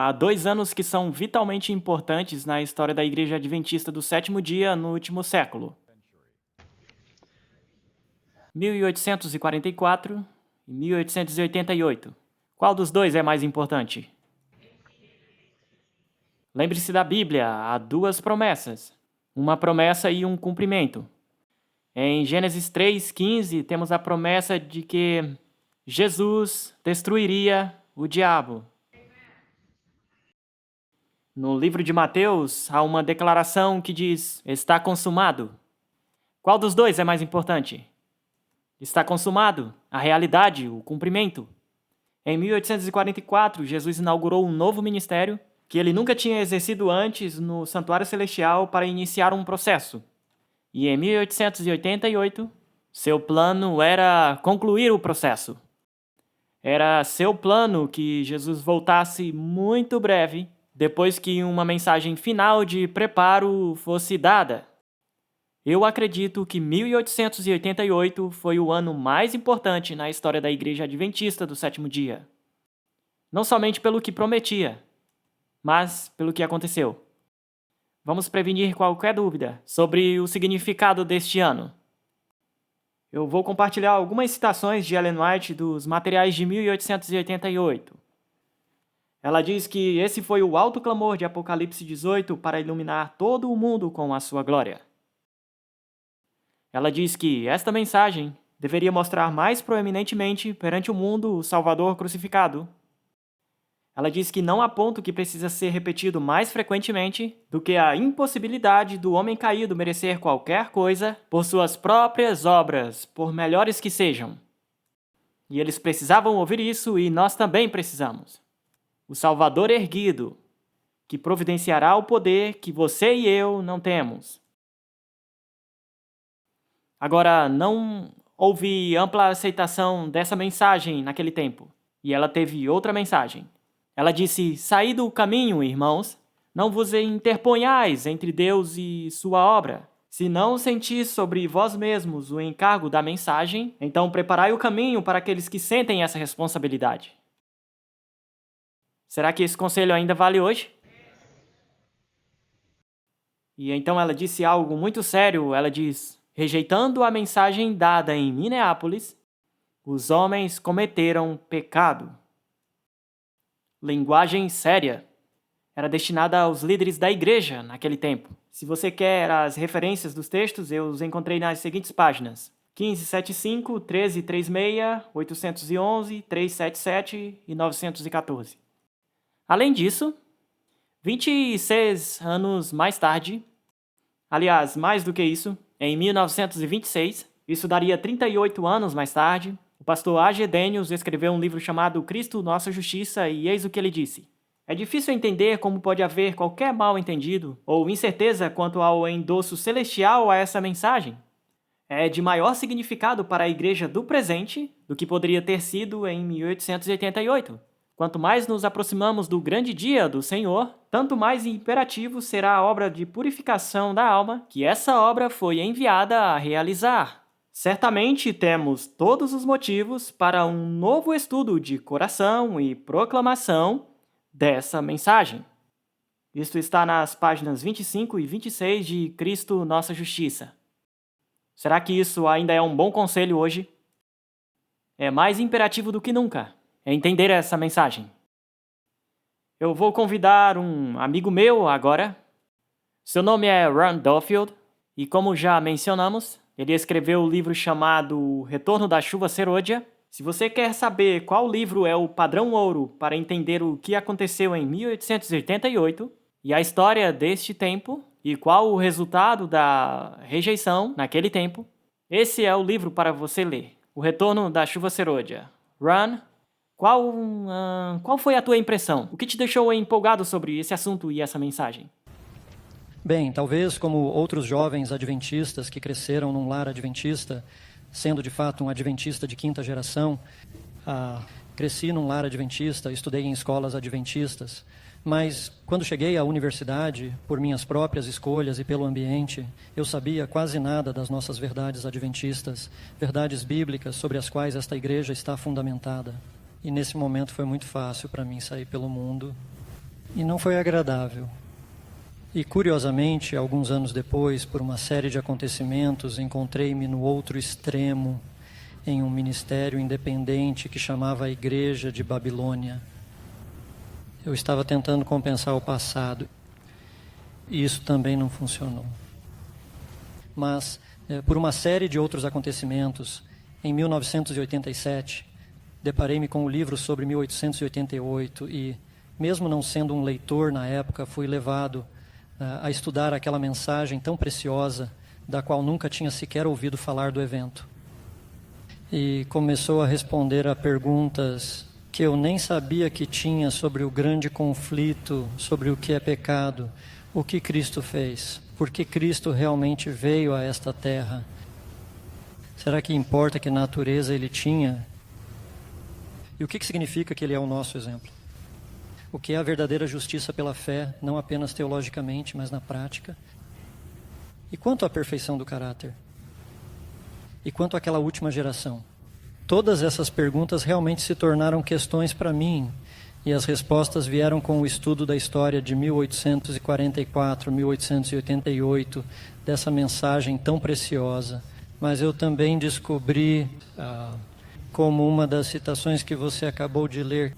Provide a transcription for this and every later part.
Há 2 anos que são vitalmente importantes na história da Igreja Adventista do Sétimo Dia no último século: 1844 e 1888. Qual dos dois é mais importante? Lembre-se da Bíblia, há duas promessas, uma promessa e um cumprimento. Em Gênesis 3:15, temos a promessa de que Jesus destruiria o diabo. No livro de Mateus, há uma declaração que diz: está consumado. Qual dos dois é mais importante? Está consumado, a realidade, o cumprimento. Em 1844, Jesus inaugurou um novo ministério que ele nunca tinha exercido antes no Santuário Celestial para iniciar um processo. E em 1888, seu plano era concluir o processo. Era seu plano que Jesus voltasse muito breve, depois que uma mensagem final de preparo fosse dada. Eu acredito que 1888 foi o ano mais importante na história da Igreja Adventista do Sétimo Dia. Não somente pelo que prometia, mas pelo que aconteceu. Vamos prevenir qualquer dúvida sobre o significado deste ano. Eu vou compartilhar algumas citações de Ellen White dos materiais de 1888. Ela diz que esse foi o alto clamor de Apocalipse 18 para iluminar todo o mundo com a sua glória. Ela diz que esta mensagem deveria mostrar mais proeminentemente perante o mundo o Salvador crucificado. Ela diz que não há ponto que precisa ser repetido mais frequentemente do que a impossibilidade do homem caído merecer qualquer coisa por suas próprias obras, por melhores que sejam. E eles precisavam ouvir isso e nós também precisamos. O Salvador erguido, que providenciará o poder que você e eu não temos. Agora, não houve ampla aceitação dessa mensagem naquele tempo, e ela teve outra mensagem. Ela disse: saí do caminho, irmãos, não vos interponhais entre Deus e sua obra. Se não sentis sobre vós mesmos o encargo da mensagem, então preparai o caminho para aqueles que sentem essa responsabilidade. Será que esse conselho ainda vale hoje? E então ela disse algo muito sério. Ela diz: rejeitando a mensagem dada em Minneapolis, os homens cometeram pecado. Linguagem séria. Era destinada aos líderes da igreja naquele tempo. Se você quer as referências dos textos, eu os encontrei nas seguintes páginas: 1575, 1336, 811, 377 e 914. Além disso, 26 anos mais tarde, aliás, mais do que isso, em 1926, isso daria 38 anos mais tarde, o pastor A.G. Daniels escreveu um livro chamado Cristo, Nossa Justiça, e eis o que ele disse: é difícil entender como pode haver qualquer mal-entendido ou incerteza quanto ao endosso celestial a essa mensagem. É de maior significado para a igreja do presente do que poderia ter sido em 1888. Quanto mais nos aproximamos do grande dia do Senhor, tanto mais imperativo será a obra de purificação da alma que essa obra foi enviada a realizar. Certamente temos todos os motivos para um novo estudo de coração e proclamação dessa mensagem. Isto está nas páginas 25 e 26 de Cristo, Nossa Justiça. Será que isso ainda é um bom conselho hoje? É mais imperativo do que nunca entender essa mensagem. Eu vou convidar um amigo meu agora. Seu nome é Ron Duffield e, como já mencionamos, ele escreveu o livro chamado O Retorno da Chuva Serôdia. Se você quer saber qual livro é o padrão ouro para entender o que aconteceu em 1888 e a história deste tempo e qual o resultado da rejeição naquele tempo, esse é o livro para você ler. O Retorno da Chuva Serôdia. Ron, qual foi a tua impressão? O que te deixou empolgado sobre esse assunto e essa mensagem? Bem, talvez como outros jovens adventistas que cresceram num lar adventista, sendo de fato um adventista de quinta geração, cresci num lar adventista, estudei em escolas adventistas, mas quando cheguei à universidade, por minhas próprias escolhas e pelo ambiente, eu sabia quase nada das nossas verdades adventistas, verdades bíblicas sobre as quais esta igreja está fundamentada. E nesse momento foi muito fácil para mim sair pelo mundo E não foi agradável. E, curiosamente, alguns anos depois, por uma série de acontecimentos, encontrei-me no outro extremo, em um ministério independente que chamava a Igreja de Babilônia. Eu estava tentando compensar o passado, e isso também não funcionou. Mas, por uma série de outros acontecimentos, em 1987, deparei-me com o livro sobre 1888 e, mesmo não sendo um leitor na época, fui levado a estudar aquela mensagem tão preciosa, da qual nunca tinha sequer ouvido falar do evento. E começou a responder a perguntas que eu nem sabia que tinha sobre o grande conflito, sobre o que é pecado, o que Cristo fez, por que Cristo realmente veio a esta terra. Será que importa que natureza ele tinha? E o que significa que ele é o nosso exemplo? O que é a verdadeira justiça pela fé, não apenas teologicamente, mas na prática? E quanto à perfeição do caráter? E quanto àquela última geração? Todas essas perguntas realmente se tornaram questões para mim, e as respostas vieram com o estudo da história de 1844, 1888, dessa mensagem tão preciosa. Mas eu também descobri, como uma das citações que você acabou de ler,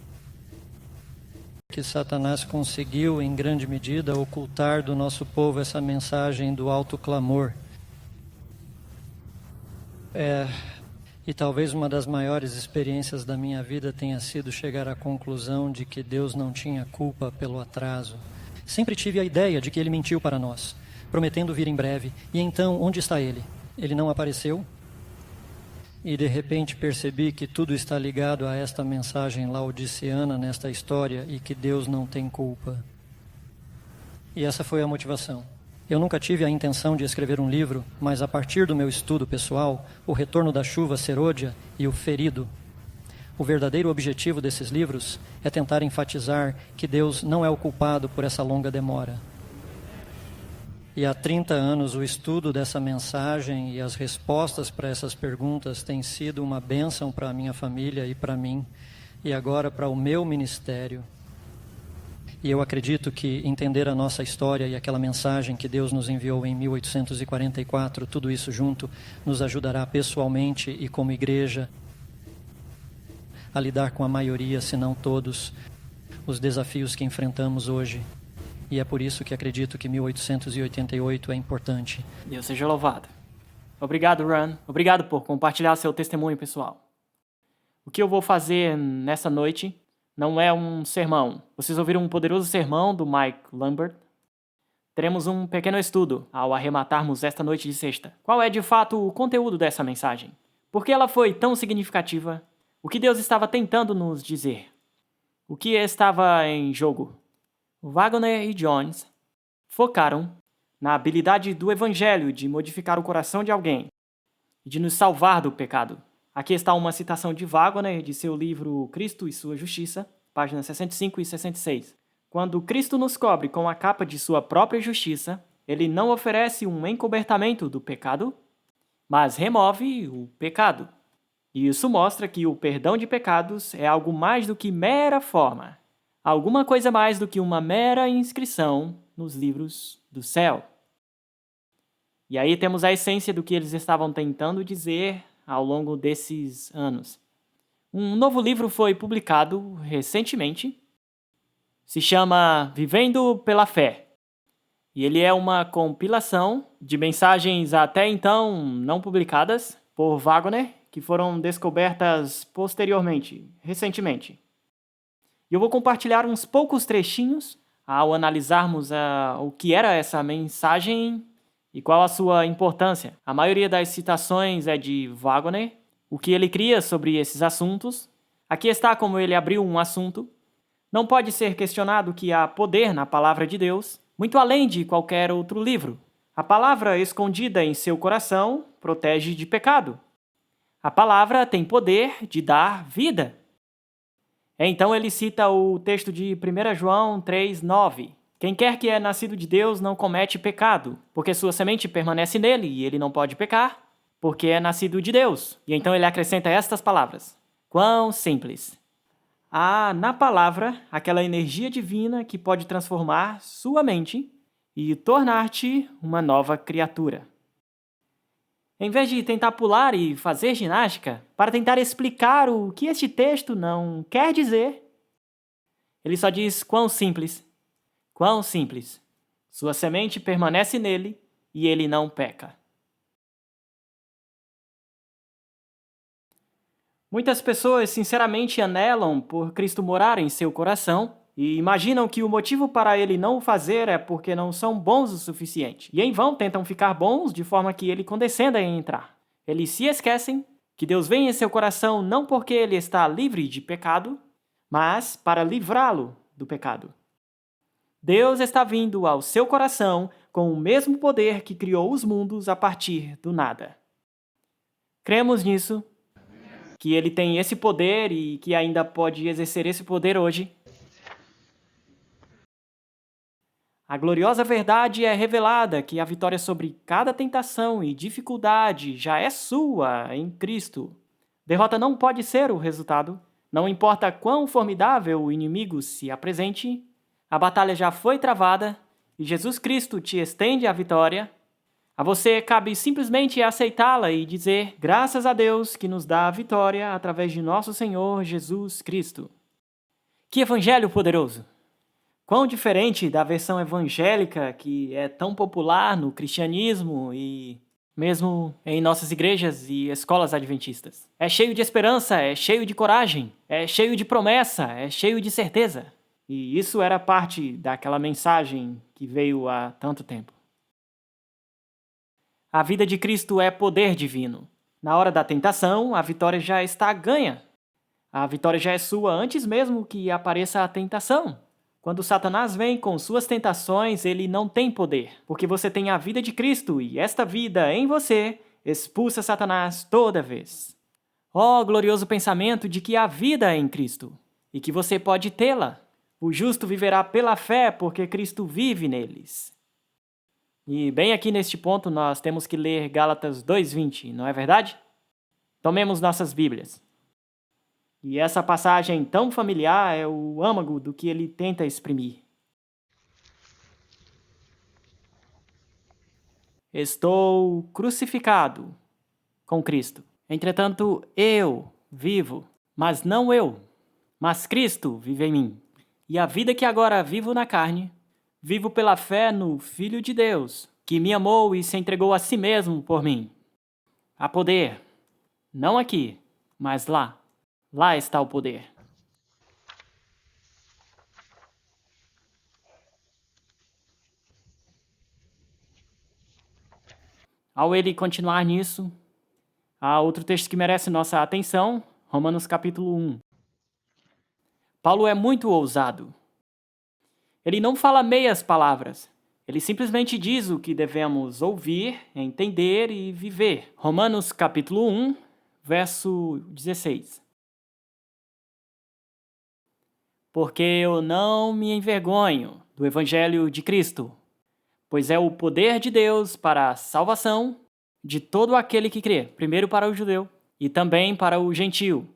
que Satanás conseguiu, em grande medida, ocultar do nosso povo essa mensagem do alto clamor. E talvez uma das maiores experiências da minha vida tenha sido chegar à conclusão de que Deus não tinha culpa pelo atraso. Sempre tive a ideia de que Ele mentiu para nós, prometendo vir em breve. E então, onde está Ele? Ele não apareceu? E de repente percebi que tudo está ligado a esta mensagem laodiceana nesta história e que Deus não tem culpa. E essa foi a motivação. Eu nunca tive a intenção de escrever um livro, mas a partir do meu estudo pessoal, O Retorno da Chuva Serôdia e O Ferido, o verdadeiro objetivo desses livros é tentar enfatizar que Deus não é o culpado por essa longa demora. E há 30 anos o estudo dessa mensagem e as respostas para essas perguntas têm sido uma bênção para a minha família e para mim, e agora para o meu ministério. E eu acredito que entender a nossa história e aquela mensagem que Deus nos enviou em 1844, tudo isso junto, nos ajudará pessoalmente e como igreja a lidar com a maioria, se não todos, os desafios que enfrentamos hoje. E é por isso que acredito que 1888 é importante. Deus seja louvado. Obrigado, Ron. Obrigado por compartilhar seu testemunho pessoal. O que eu vou fazer nessa noite não é um sermão. Vocês ouviram um poderoso sermão do Mike Lambert? Teremos um pequeno estudo ao arrematarmos esta noite de sexta. Qual é de fato o conteúdo dessa mensagem? Por que ela foi tão significativa? O que Deus estava tentando nos dizer? O que estava em jogo? Wagner e Jones focaram na habilidade do Evangelho de modificar o coração de alguém e de nos salvar do pecado. Aqui está uma citação de Wagner de seu livro Cristo e Sua Justiça, páginas 65 e 66. Quando Cristo nos cobre com a capa de sua própria justiça, ele não oferece um encobertamento do pecado, mas remove o pecado. E isso mostra que o perdão de pecados é algo mais do que mera forma. Alguma coisa mais do que uma mera inscrição nos livros do céu. E aí temos a essência do que eles estavam tentando dizer ao longo desses anos. Um novo livro foi publicado recentemente. Se chama Vivendo pela Fé. E ele é uma compilação de mensagens até então não publicadas por Wagner, que foram descobertas posteriormente, recentemente. E eu vou compartilhar uns poucos trechinhos ao analisarmos o que era essa mensagem e qual a sua importância. A maioria das citações é de Wagner, o que ele cria sobre esses assuntos. Aqui está como ele abriu um assunto. Não pode ser questionado que há poder na palavra de Deus, muito além de qualquer outro livro. A palavra escondida em seu coração protege de pecado. A palavra tem poder de dar vida. Então ele cita o texto de 1 João 3:9. Quem quer que é nascido de Deus não comete pecado, porque sua semente permanece nele e ele não pode pecar, porque é nascido de Deus. E então ele acrescenta estas palavras. Quão simples! Há na palavra aquela energia divina que pode transformar sua mente e tornar-te uma nova criatura. Em vez de tentar pular e fazer ginástica para tentar explicar o que este texto não quer dizer, ele só diz quão simples. Quão simples. Sua semente permanece nele e ele não peca. Muitas pessoas sinceramente anelam por Cristo morar em seu coração e imaginam que o motivo para ele não o fazer é porque não são bons o suficiente. E em vão tentam ficar bons de forma que ele condescenda em entrar. Eles se esquecem que Deus vem em seu coração não porque ele está livre de pecado, mas para livrá-lo do pecado. Deus está vindo ao seu coração com o mesmo poder que criou os mundos a partir do nada. Cremos nisso, que ele tem esse poder e que ainda pode exercer esse poder hoje. A gloriosa verdade é revelada que a vitória sobre cada tentação e dificuldade já é sua em Cristo. Derrota não pode ser o resultado. Não importa quão formidável o inimigo se apresente, a batalha já foi travada e Jesus Cristo te estende a vitória. A você cabe simplesmente aceitá-la e dizer graças a Deus que nos dá a vitória através de nosso Senhor Jesus Cristo. Que evangelho poderoso! Quão diferente da versão evangélica que é tão popular no cristianismo e mesmo em nossas igrejas e escolas adventistas. É cheio de esperança, é cheio de coragem, é cheio de promessa, é cheio de certeza. E isso era parte daquela mensagem que veio há tanto tempo. A vida de Cristo é poder divino. Na hora da tentação, a vitória já está ganha. A vitória já é sua antes mesmo que apareça a tentação. Quando Satanás vem com suas tentações, ele não tem poder, porque você tem a vida de Cristo e esta vida em você expulsa Satanás toda vez. Oh, glorioso pensamento de que há vida em Cristo e que você pode tê-la. O justo viverá pela fé porque Cristo vive neles. E bem aqui neste ponto nós temos que ler Gálatas 2:20, não é verdade? Tomemos nossas Bíblias. E essa passagem tão familiar é o âmago do que ele tenta exprimir. Estou crucificado com Cristo. Entretanto, eu vivo, mas não eu, mas Cristo vive em mim. E a vida que agora vivo na carne, vivo pela fé no Filho de Deus, que me amou e se entregou a si mesmo por mim. Há poder, não aqui, mas lá. Lá está o poder. Ao ele continuar nisso, há outro texto que merece nossa atenção, Romanos capítulo 1. Paulo é muito ousado. Ele não fala meias palavras. Ele simplesmente diz o que devemos ouvir, entender e viver. Romanos capítulo 1, verso 16. Porque eu não me envergonho do Evangelho de Cristo, pois é o poder de Deus para a salvação de todo aquele que crê, primeiro para o judeu e também para o gentio.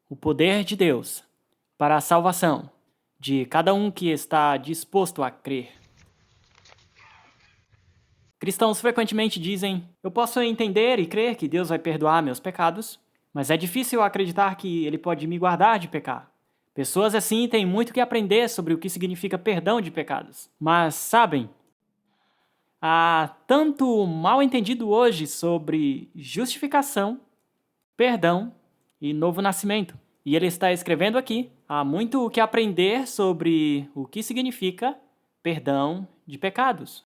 O poder de Deus para a salvação de cada um que está disposto a crer. Cristãos frequentemente dizem: eu posso entender e crer que Deus vai perdoar meus pecados, mas é difícil acreditar que Ele pode me guardar de pecar. Pessoas assim têm muito que aprender sobre o que significa perdão de pecados. Mas, sabem, há tanto mal entendido hoje sobre justificação, perdão e novo nascimento. E ele está escrevendo aqui, há muito o que aprender sobre o que significa perdão de pecados.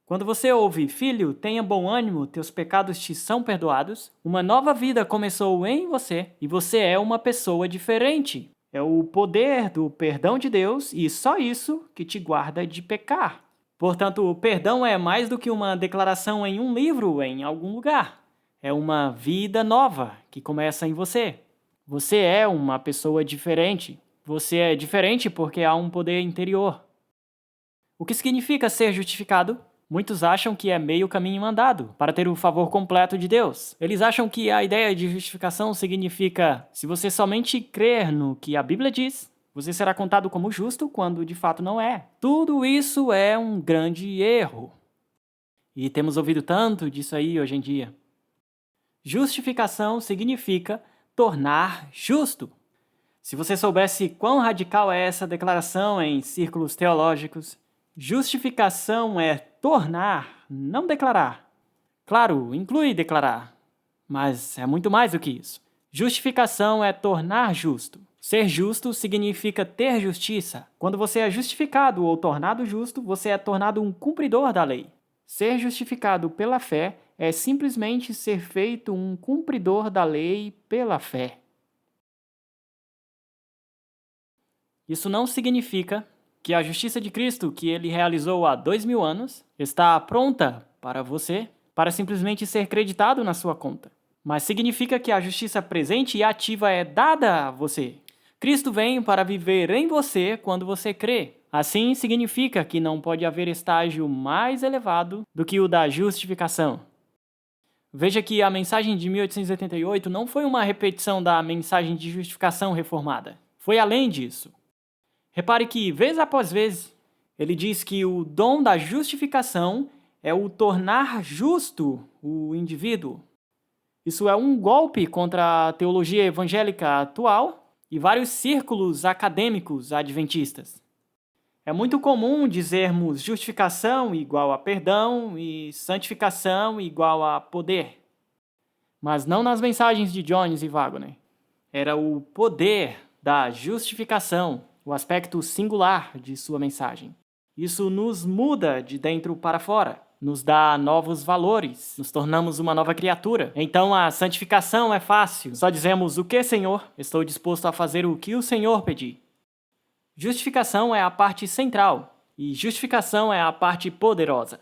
Quando você ouve, filho, tenha bom ânimo, teus pecados te são perdoados, uma nova vida começou em você e você é uma pessoa diferente. É o poder do perdão de Deus e só isso que te guarda de pecar. Portanto, o perdão é mais do que uma declaração em um livro, em algum lugar. É uma vida nova que começa em você. Você é uma pessoa diferente. Você é diferente porque há um poder interior. O que significa ser justificado? Muitos acham que é meio caminho andado para ter o favor completo de Deus. Eles acham que a ideia de justificação significa: se você somente crer no que a Bíblia diz, você será contado como justo quando de fato não é. Tudo isso é um grande erro. E temos ouvido tanto disso aí hoje em dia. Justificação significa tornar justo. Se você soubesse quão radical é essa declaração em círculos teológicos, justificação é tornar, não declarar. Claro, inclui declarar, mas é muito mais do que isso. Justificação é tornar justo. Ser justo significa ter justiça. Quando você é justificado ou tornado justo, você é tornado um cumpridor da lei. Ser justificado pela fé é simplesmente ser feito um cumpridor da lei pela fé. Isso não significa que a justiça de Cristo que ele realizou há 2000 anos está pronta para você para simplesmente ser creditado na sua conta. Mas significa que a justiça presente e ativa é dada a você. Cristo vem para viver em você quando você crê. Assim significa que não pode haver estágio mais elevado do que o da justificação. Veja que a mensagem de 1888 não foi uma repetição da mensagem de justificação reformada. Foi além disso. Repare que, vez após vez, ele diz que o dom da justificação é o tornar justo o indivíduo. Isso é um golpe contra a teologia evangélica atual e vários círculos acadêmicos adventistas. É muito comum dizermos justificação igual a perdão e santificação igual a poder. Mas não nas mensagens de Jones e Wagner. Era o poder da justificação, o aspecto singular de sua mensagem. Isso nos muda de dentro para fora, nos dá novos valores, nos tornamos uma nova criatura. Então a santificação é fácil. Só dizemos: o que, Senhor? Estou disposto a fazer o que o Senhor pedir. Justificação é a parte central e justificação é a parte poderosa.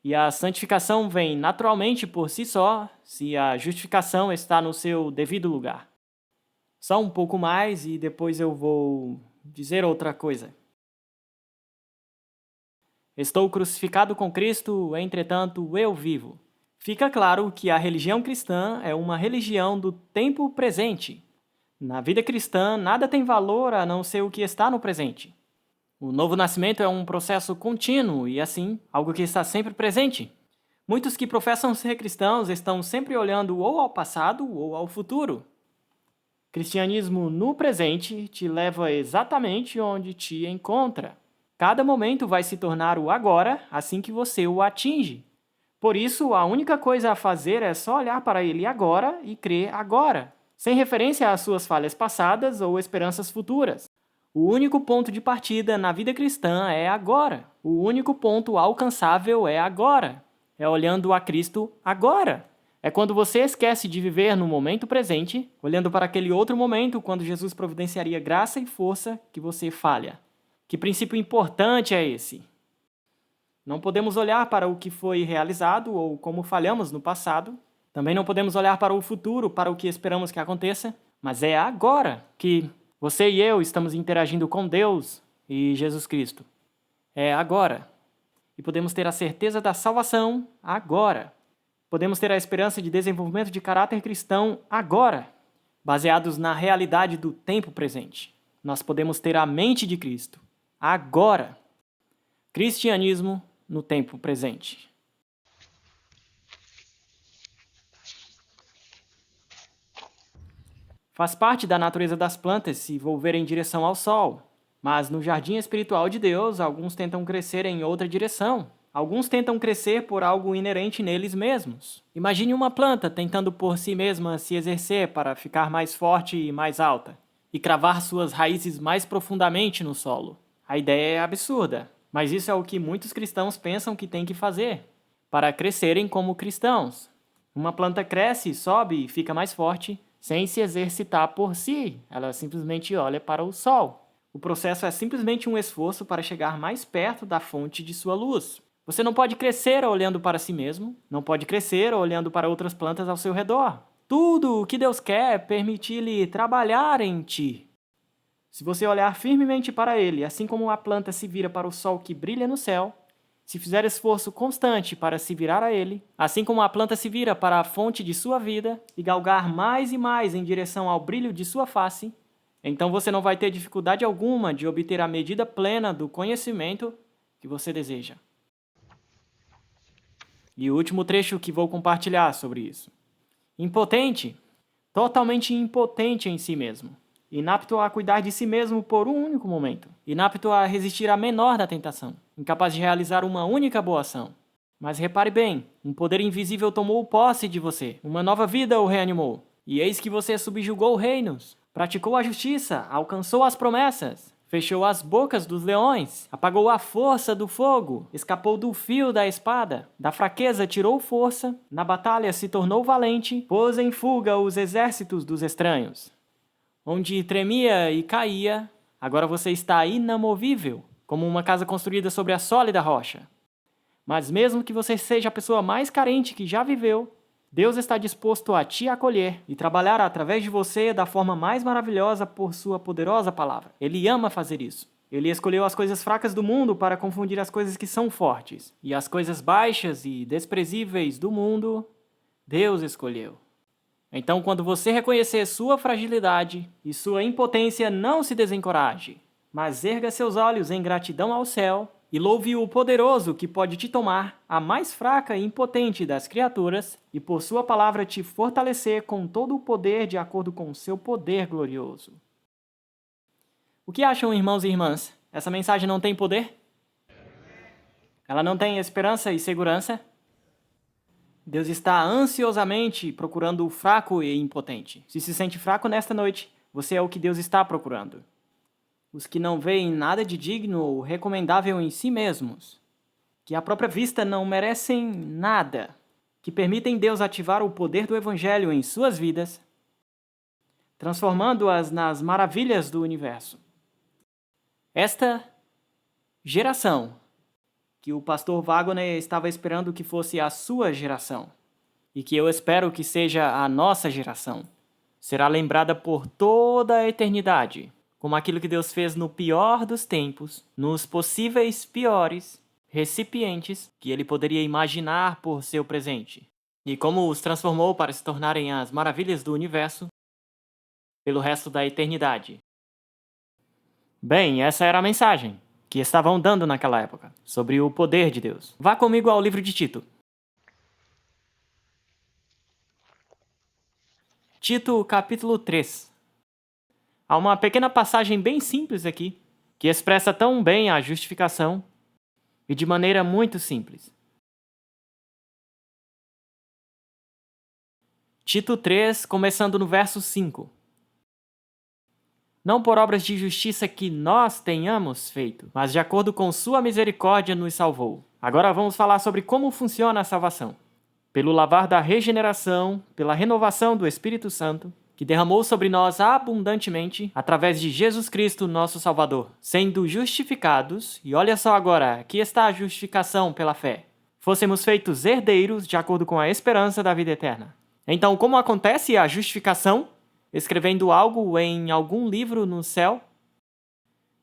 E a santificação vem naturalmente por si só, se a justificação está no seu devido lugar. Só um pouco mais e depois eu vou dizer outra coisa. Estou crucificado com Cristo, entretanto eu vivo. Fica claro que a religião cristã é uma religião do tempo presente. Na vida cristã, nada tem valor a não ser o que está no presente. O novo nascimento é um processo contínuo e, assim, algo que está sempre presente. Muitos que professam ser cristãos estão sempre olhando ou ao passado ou ao futuro. Cristianismo no presente te leva exatamente onde te encontra. Cada momento vai se tornar o agora assim que você o atinge. Por isso, a única coisa a fazer é só olhar para ele agora e crer agora, sem referência às suas falhas passadas ou esperanças futuras. O único ponto de partida na vida cristã é agora. O único ponto alcançável é agora. É olhando a Cristo agora. É quando você esquece de viver no momento presente, olhando para aquele outro momento quando Jesus providenciaria graça e força que você falha. Que princípio importante é esse? Não podemos olhar para o que foi realizado ou como falhamos no passado. Também não podemos olhar para o futuro, para o que esperamos que aconteça. Mas é agora que você e eu estamos interagindo com Deus e Jesus Cristo. É agora. E podemos ter a certeza da salvação agora. Podemos ter a esperança de desenvolvimento de caráter cristão agora, baseados na realidade do tempo presente. Nós podemos ter a mente de Cristo agora. Cristianismo no tempo presente. Faz parte da natureza das plantas se volverem em direção ao sol, mas no jardim espiritual de Deus, alguns tentam crescer em outra direção. Alguns tentam crescer por algo inerente neles mesmos. Imagine uma planta tentando por si mesma se exercer para ficar mais forte e mais alta, e cravar suas raízes mais profundamente no solo. A ideia é absurda, mas isso é o que muitos cristãos pensam que têm que fazer, para crescerem como cristãos. Uma planta cresce, sobe e fica mais forte, sem se exercitar por si, ela simplesmente olha para o sol. O processo é simplesmente um esforço para chegar mais perto da fonte de sua luz. Você não pode crescer olhando para si mesmo, não pode crescer olhando para outras plantas ao seu redor. Tudo o que Deus quer é permitir-lhe trabalhar em ti. Se você olhar firmemente para Ele, assim como uma planta se vira para o sol que brilha no céu, se fizer esforço constante para se virar a Ele, assim como a planta se vira para a fonte de sua vida e galgar mais e mais em direção ao brilho de sua face, então você não vai ter dificuldade alguma de obter a medida plena do conhecimento que você deseja. E o último trecho que vou compartilhar sobre isso. Impotente, totalmente impotente em si mesmo, inapto a cuidar de si mesmo por um único momento, inapto a resistir à menor da tentação, incapaz de realizar uma única boa ação. Mas repare bem, um poder invisível tomou posse de você, uma nova vida o reanimou, e eis que você subjugou reinos, praticou a justiça, alcançou as promessas, fechou as bocas dos leões, apagou a força do fogo, escapou do fio da espada, da fraqueza tirou força, na batalha se tornou valente, pôs em fuga os exércitos dos estranhos. Onde tremia e caía, agora você está inamovível, como uma casa construída sobre a sólida rocha. Mas mesmo que você seja a pessoa mais carente que já viveu, Deus está disposto a te acolher e trabalhar através de você da forma mais maravilhosa por sua poderosa palavra. Ele ama fazer isso. Ele escolheu as coisas fracas do mundo para confundir as coisas que são fortes. E as coisas baixas e desprezíveis do mundo, Deus escolheu. Então, quando você reconhecer sua fragilidade e sua impotência, não se desencoraje, mas erga seus olhos em gratidão ao céu e louve o poderoso que pode te tomar, a mais fraca e impotente das criaturas, e por sua palavra te fortalecer com todo o poder de acordo com o seu poder glorioso. O que acham, irmãos e irmãs? Essa mensagem não tem poder? Ela não tem esperança e segurança? Deus está ansiosamente procurando o fraco e impotente. Se sente fraco nesta noite, você é o que Deus está procurando. Os que não veem nada de digno ou recomendável em si mesmos, que à própria vista não merecem nada, que permitem Deus ativar o poder do Evangelho em suas vidas, transformando-as nas maravilhas do universo. Esta geração, que o pastor Wagner estava esperando que fosse a sua geração, e que eu espero que seja a nossa geração, será lembrada por toda a eternidade como aquilo que Deus fez no pior dos tempos, nos possíveis piores recipientes que ele poderia imaginar por seu presente, e como os transformou para se tornarem as maravilhas do universo pelo resto da eternidade. Bem, essa era a mensagem que estavam dando naquela época, sobre o poder de Deus. Vá comigo ao livro de Tito. Tito, capítulo 3. Há uma pequena passagem bem simples aqui, que expressa tão bem a justificação e de maneira muito simples. Tito 3, começando no verso 5. Não por obras de justiça que nós tenhamos feito, mas de acordo com sua misericórdia nos salvou. Agora vamos falar sobre como funciona a salvação. Pelo lavar da regeneração, pela renovação do Espírito Santo, que derramou sobre nós abundantemente através de Jesus Cristo, nosso Salvador, sendo justificados, e olha só agora, aqui está a justificação pela fé, fôssemos feitos herdeiros de acordo com a esperança da vida eterna. Então, como acontece a justificação? Escrevendo algo em algum livro no céu?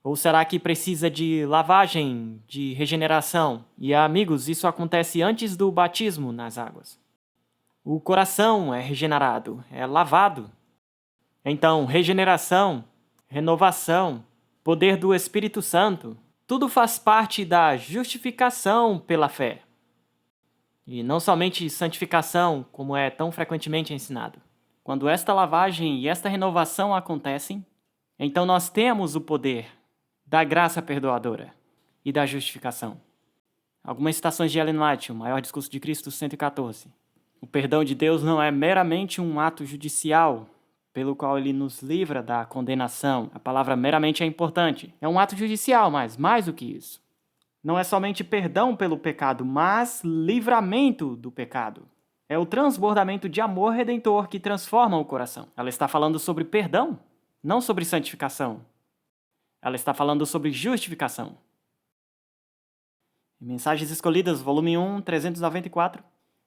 Ou será que precisa de lavagem, de regeneração? E, amigos, isso acontece antes do batismo nas águas. O coração é regenerado, é lavado. Então, regeneração, renovação, poder do Espírito Santo, tudo faz parte da justificação pela fé. E não somente santificação, como é tão frequentemente ensinado. Quando esta lavagem e esta renovação acontecem, então nós temos o poder da graça perdoadora e da justificação. Algumas citações de Ellen White, o Maior Discurso de Cristo 114. O perdão de Deus não é meramente um ato judicial, pelo qual ele nos livra da condenação. A palavra meramente é importante. É um ato judicial, mas mais do que isso. Não é somente perdão pelo pecado, mas livramento do pecado. É o transbordamento de amor redentor que transforma o coração. Ela está falando sobre perdão, não sobre santificação. Ela está falando sobre justificação. Em Mensagens Escolhidas, volume 1, 394.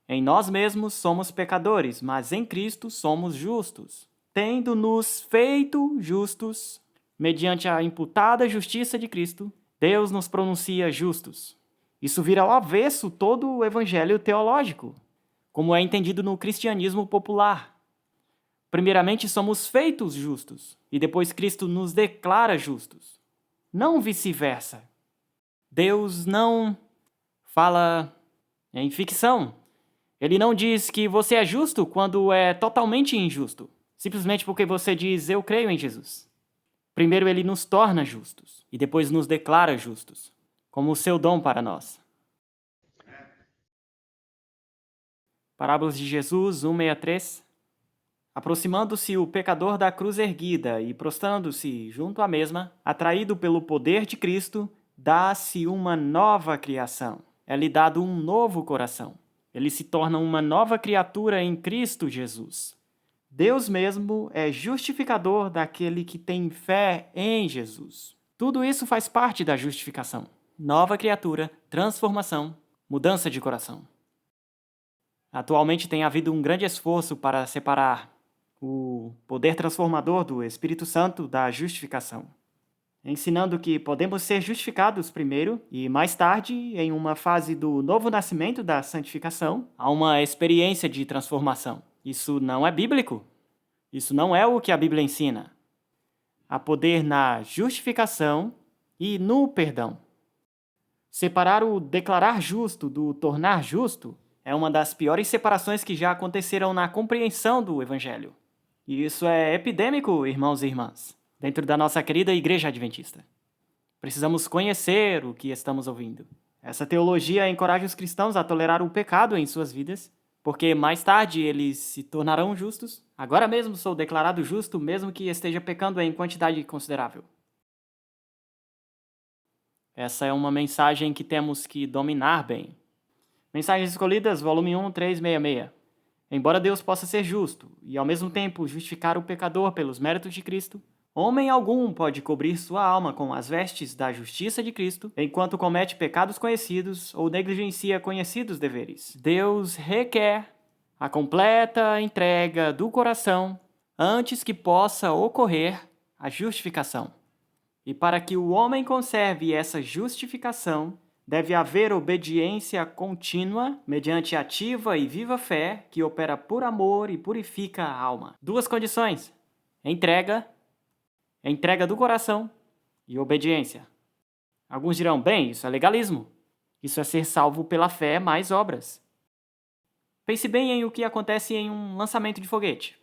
Em nós mesmos somos pecadores, mas em Cristo somos justos, tendo-nos feito justos, mediante a imputada justiça de Cristo, Deus nos pronuncia justos. Isso vira ao avesso todo o evangelho teológico, como é entendido no cristianismo popular. Primeiramente, somos feitos justos, e depois Cristo nos declara justos. Não vice-versa. Deus não fala em ficção. Ele não diz que você é justo quando é totalmente injusto, simplesmente porque você diz, eu creio em Jesus. Primeiro ele nos torna justos, e depois nos declara justos, como o seu dom para nós. Parábolas de Jesus 1:63. Aproximando-se o pecador da cruz erguida e prostrando-se junto à mesma, atraído pelo poder de Cristo, dá-se uma nova criação. É-lhe dado um novo coração. Ele se torna uma nova criatura em Cristo Jesus. Deus mesmo é justificador daquele que tem fé em Jesus. Tudo isso faz parte da justificação. Nova criatura, transformação, mudança de coração. Atualmente tem havido um grande esforço para separar o poder transformador do Espírito Santo da justificação, ensinando que podemos ser justificados primeiro e, mais tarde, em uma fase do novo nascimento da santificação, há uma experiência de transformação. Isso não é bíblico. Isso não é o que a Bíblia ensina. Há poder na justificação e no perdão. Separar o declarar justo do tornar justo é uma das piores separações que já aconteceram na compreensão do Evangelho. E isso é epidêmico, irmãos e irmãs, dentro da nossa querida Igreja Adventista. Precisamos conhecer o que estamos ouvindo. Essa teologia encoraja os cristãos a tolerar o pecado em suas vidas, porque mais tarde eles se tornarão justos. Agora mesmo sou declarado justo, mesmo que esteja pecando em quantidade considerável. Essa é uma mensagem que temos que dominar bem. Mensagens Escolhidas, volume 1, 366. Embora Deus possa ser justo e, ao mesmo tempo, justificar o pecador pelos méritos de Cristo, homem algum pode cobrir sua alma com as vestes da justiça de Cristo, enquanto comete pecados conhecidos ou negligencia conhecidos deveres. Deus requer a completa entrega do coração antes que possa ocorrer a justificação. E para que o homem conserve essa justificação, deve haver obediência contínua, mediante ativa e viva fé, que opera por amor e purifica a alma. Duas condições: entrega do coração e obediência. Alguns dirão, bem, isso é legalismo. Isso é ser salvo pela fé mais obras. Pense bem em o que acontece em um lançamento de foguete.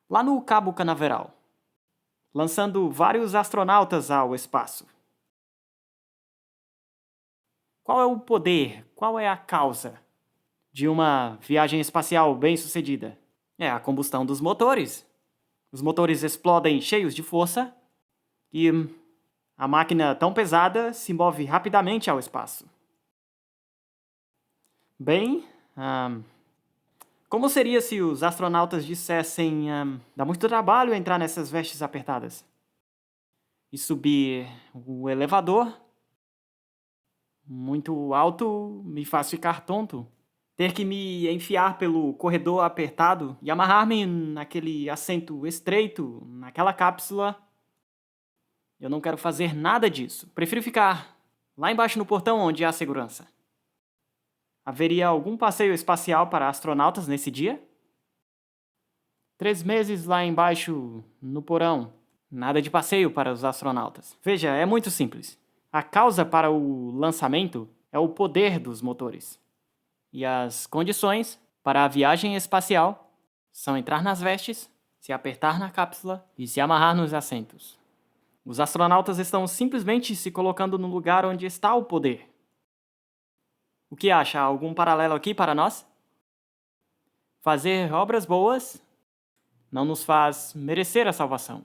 Lá no Cabo Canaveral, lançando vários astronautas ao espaço. Qual é o poder, qual é a causa de uma viagem espacial bem-sucedida? É a combustão dos motores. Os motores explodem cheios de força e a máquina tão pesada se move rapidamente ao espaço. Bem, como seria se os astronautas dissessem dá muito trabalho entrar nessas vestes apertadas? E subir o elevador muito alto me faz ficar tonto. Ter que me enfiar pelo corredor apertado e amarrar-me naquele assento estreito, naquela cápsula. Eu não quero fazer nada disso. Prefiro ficar lá embaixo no portão onde há segurança. Haveria algum passeio espacial para astronautas nesse dia? 3 meses lá embaixo no porão. Nada de passeio para os astronautas. Veja, é muito simples. A causa para o lançamento é o poder dos motores. E as condições para a viagem espacial são entrar nas vestes, se apertar na cápsula e se amarrar nos assentos. Os astronautas estão simplesmente se colocando no lugar onde está o poder. O que acha? Algum paralelo aqui para nós? Fazer obras boas não nos faz merecer a salvação.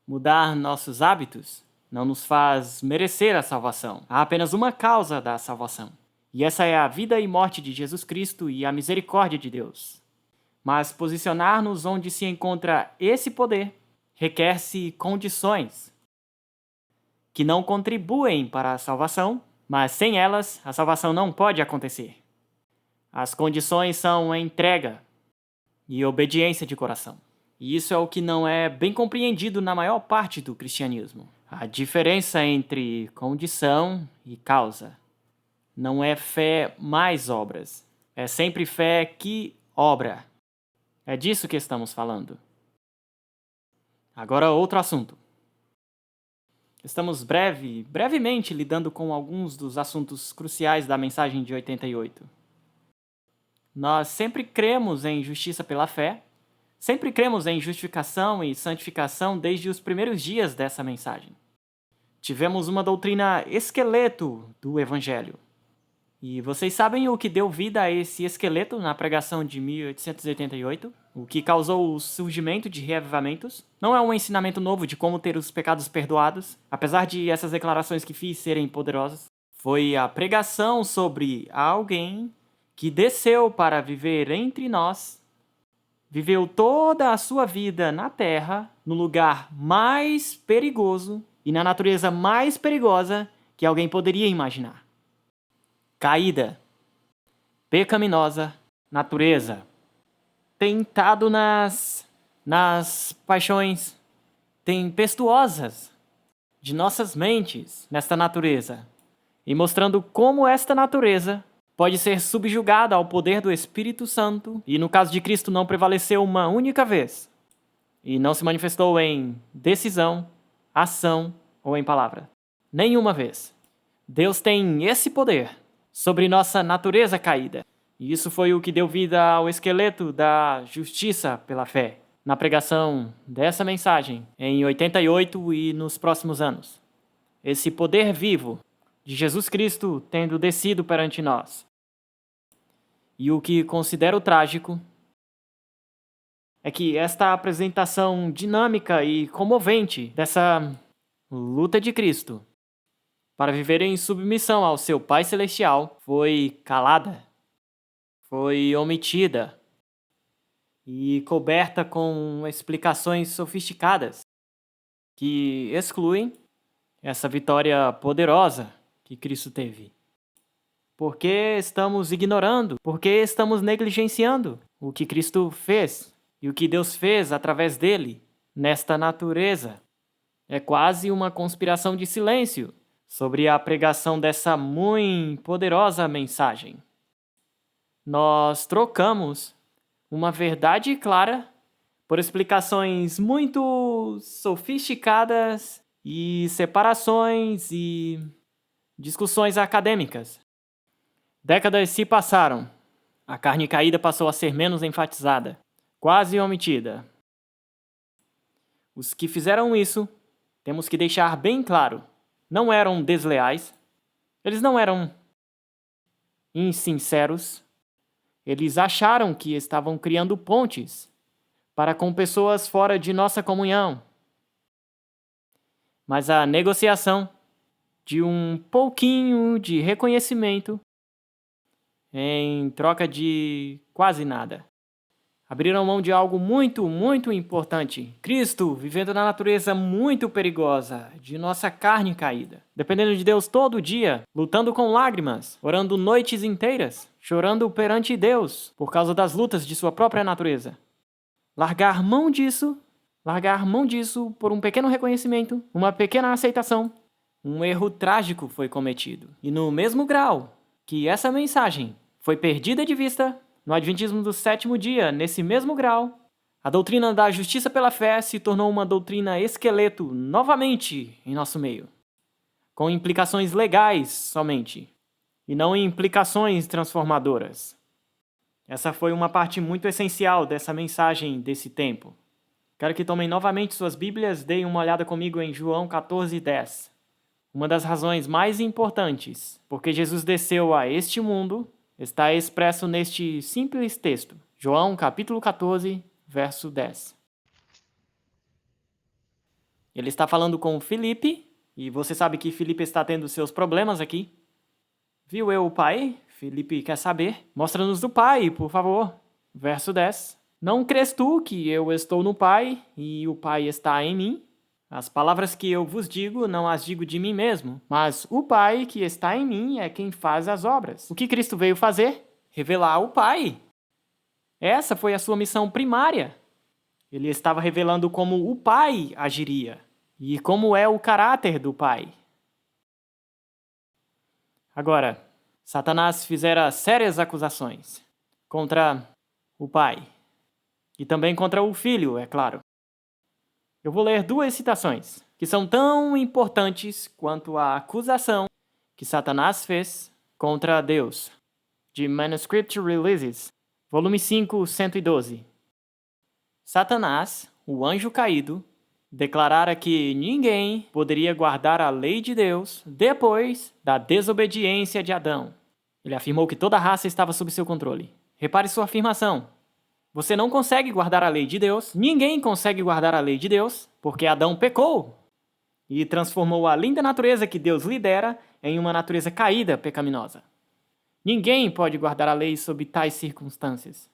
Mudar nossos hábitos não nos faz merecer a salvação. Há apenas uma causa da salvação. E essa é a vida e morte de Jesus Cristo e a misericórdia de Deus. Mas posicionar-nos onde se encontra esse poder requer-se condições que não contribuem para a salvação, mas sem elas a salvação não pode acontecer. As condições são entrega e obediência de coração. E isso é o que não é bem compreendido na maior parte do cristianismo. A diferença entre condição e causa. Não é fé mais obras. É sempre fé que obra. É disso que estamos falando. Agora, outro assunto. Estamos brevemente lidando com alguns dos assuntos cruciais da mensagem de 88. Nós sempre cremos em justiça pela fé, sempre cremos em justificação e santificação desde os primeiros dias dessa mensagem. Tivemos uma doutrina esqueleto do Evangelho. E vocês sabem o que deu vida a esse esqueleto na pregação de 1888? O que causou o surgimento de reavivamentos? Não é um ensinamento novo de como ter os pecados perdoados, apesar de essas declarações que fiz serem poderosas. Foi a pregação sobre alguém que desceu para viver entre nós, viveu toda a sua vida na terra, no lugar mais perigoso e na natureza mais perigosa que alguém poderia imaginar. Caída, pecaminosa, natureza, tentado nas paixões tempestuosas de nossas mentes nesta natureza, e mostrando como esta natureza pode ser subjugada ao poder do Espírito Santo, e no caso de Cristo não prevaleceu uma única vez, e não se manifestou em decisão, ação ou em palavra. Nenhuma vez. Deus tem esse poder sobre nossa natureza caída. E isso foi o que deu vida ao esqueleto da justiça pela fé, na pregação dessa mensagem, em 88 e nos próximos anos. Esse poder vivo de Jesus Cristo tendo descido perante nós. E o que considero trágico é que esta apresentação dinâmica e comovente dessa luta de Cristo para viver em submissão ao seu Pai Celestial foi calada, foi omitida e coberta com explicações sofisticadas que excluem essa vitória poderosa que Cristo teve. Por que estamos ignorando? Por que estamos negligenciando o que Cristo fez e o que Deus fez através dele nesta natureza? É quase uma conspiração de silêncio sobre a pregação dessa muito poderosa mensagem. Nós trocamos uma verdade clara por explicações muito sofisticadas e separações e discussões acadêmicas. Décadas se passaram. A carne caída passou a ser menos enfatizada, quase omitida. Os que fizeram isso, temos que deixar bem claro, não eram desleais, eles não eram insinceros, eles acharam que estavam criando pontes para com pessoas fora de nossa comunhão. Mas a negociação de um pouquinho de reconhecimento em troca de quase nada. Abriram mão de algo muito, muito importante. Cristo vivendo na natureza muito perigosa de nossa carne caída. Dependendo de Deus todo dia, lutando com lágrimas, orando noites inteiras, chorando perante Deus por causa das lutas de sua própria natureza. Largar mão disso por um pequeno reconhecimento, uma pequena aceitação. Um erro trágico foi cometido. E no mesmo grau que essa mensagem foi perdida de vista, no Adventismo do sétimo dia, nesse mesmo grau, a doutrina da justiça pela fé se tornou uma doutrina esqueleto novamente em nosso meio, com implicações legais somente, e não implicações transformadoras. Essa foi uma parte muito essencial dessa mensagem desse tempo. Quero que tomem novamente suas Bíblias, deem uma olhada comigo em João 14:10. Uma das razões mais importantes porque Jesus desceu a este mundo está expresso neste simples texto. João capítulo 14, verso 10. Ele está falando com Filipe, e você sabe que Filipe está tendo seus problemas aqui. Viu eu o Pai? Filipe quer saber. Mostra-nos o Pai, por favor. Verso 10. Não crês tu que eu estou no Pai, e o Pai está em mim? As palavras que eu vos digo, não as digo de mim mesmo, mas o Pai que está em mim é quem faz as obras. O que Cristo veio fazer? Revelar o Pai. Essa foi a sua missão primária. Ele estava revelando como o Pai agiria e como é o caráter do Pai. Agora, Satanás fizera sérias acusações contra o pai e também contra o filho, é claro. Eu vou ler 2 citações que são tão importantes quanto a acusação que Satanás fez contra Deus, de Manuscript Releases, volume 5, 112. Satanás, o anjo caído, declarara que ninguém poderia guardar a lei de Deus depois da desobediência de Adão. Ele afirmou que toda a raça estava sob seu controle. Repare sua afirmação. Você não consegue guardar a lei de Deus, ninguém consegue guardar a lei de Deus, porque Adão pecou e transformou a linda natureza que Deus lhe dera em uma natureza caída, pecaminosa. Ninguém pode guardar a lei sob tais circunstâncias.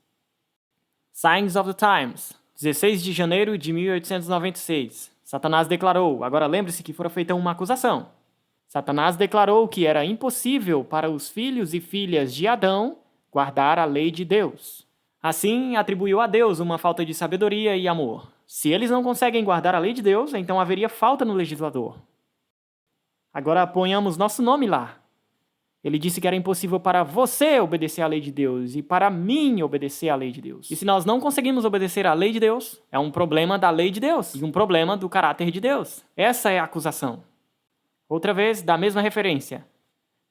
Signs of the Times, 16 de janeiro de 1896. Satanás declarou, agora lembre-se que fora feita uma acusação. Satanás declarou que era impossível para os filhos e filhas de Adão guardar a lei de Deus. Assim, atribuiu a Deus uma falta de sabedoria e amor. Se eles não conseguem guardar a lei de Deus, então haveria falta no legislador. Agora ponhamos nosso nome lá. Ele disse que era impossível para você obedecer à lei de Deus e para mim obedecer à lei de Deus. E se nós não conseguimos obedecer à lei de Deus, é um problema da lei de Deus e um problema do caráter de Deus. Essa é a acusação. Outra vez, da mesma referência.